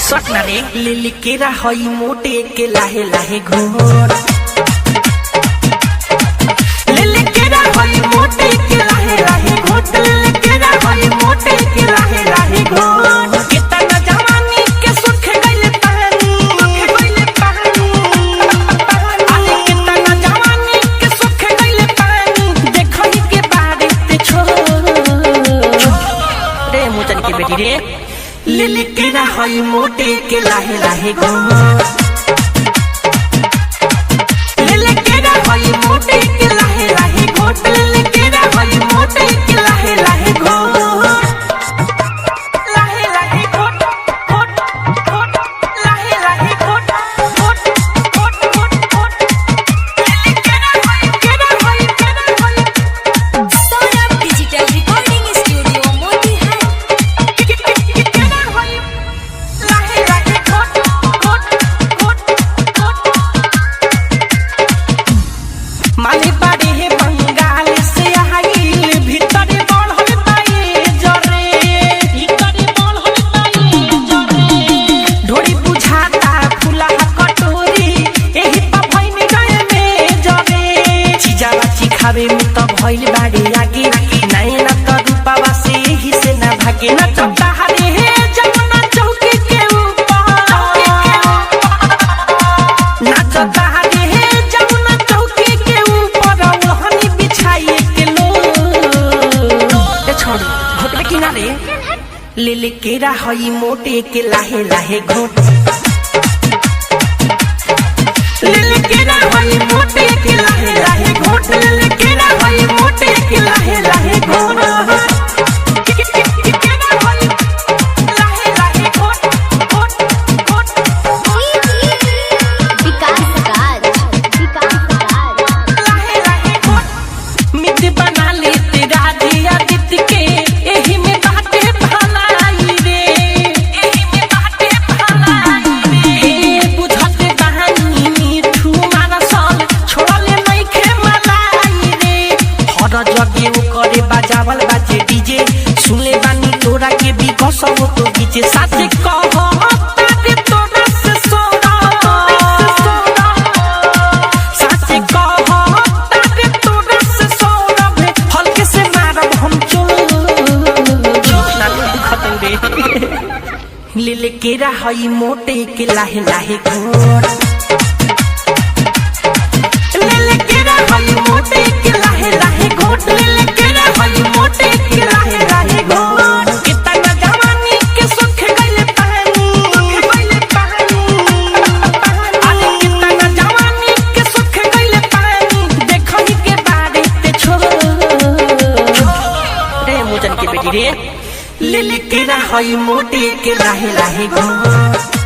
सटना रे लिली केरा हई मोटे के लाहे लाहे घोर लिली केरा हई मोटे के लाहे लाहे घोट लिली केरा हई मोटे के लाहे लाहे घोट कितना जवानी के सुख गइल पानी अरे कितना जवानी के सुख गइल पानी देखई के बारे ते छोड़ रे मुचन के बेटी रे लिली केरा हई मोटे के लाहे लाहे घोर लिली केरा हई मोटे के लाहे लाहे घोट लिली केरा हई मोटे के लाहे लाहे घोट लाहे लाहे घोट घोट घोट लाहे लाहे घोट घोट घोट घोट घोट लिली केरा हई Saurabh digital recording studio Motihari लाहे लाहे घोट घोट घोट घोट माने बाड़े हे बंगाल से आइल भीतर बढ़ल बाए जरे भीतर बढ़ल बाए जरे ढोरी बुझाता फुला कटोरी एही पा भइनी गए में जरे चिजावा चिखावे में त भइल बाड़े आगे नैना त रूपावा से एही से ना भागे ना चौका हरे हे जमुना चौकी के ऊपर नाचता हरे हे जमुना चौकी के ऊपर ओढ़नी बिछाई के लो ए छोड़ घोटले किनारे लिली केरा हई मोटे के लाहे लाहे घोट लिली केरा हई मोटे के लाहे लाहे घोट लिली केरा हई मोटे के लाहे लाहे घोट केरा हई लाहे लाहे घोट घोट घोट लाहे लाहे घोट मिट बना ले तेरा दिया दित के एही में बाटे भलाई रे एही में बाटे भलाई रे बुझत कहानी मीठू मारा सल छोड़ले नहीं खे मलाई रे हर जगे ओकरे बाजावल बाजे डीजे सुनले बानी तोरा के भी कसम तो बीचे साथे कहता के तोरा से सोना साथे कहता के तोरा से सोना हल्के से मारब हम ना दुखत रे लिली केरा हई मोटे के लाहे लाहे घोर लिली केरा हई मोटे के लाहे लाहे घोट लिली केरा हई मोटे के लाहे लाहे घोट कितना जवानी के सुख गइल पानी अरे कितना जवानी के सुख गइल पानी देखई के बारे ते छोड़ रे मुचन के बेटी रे लिली केरा हई मोटे के लाहे लाहे घोट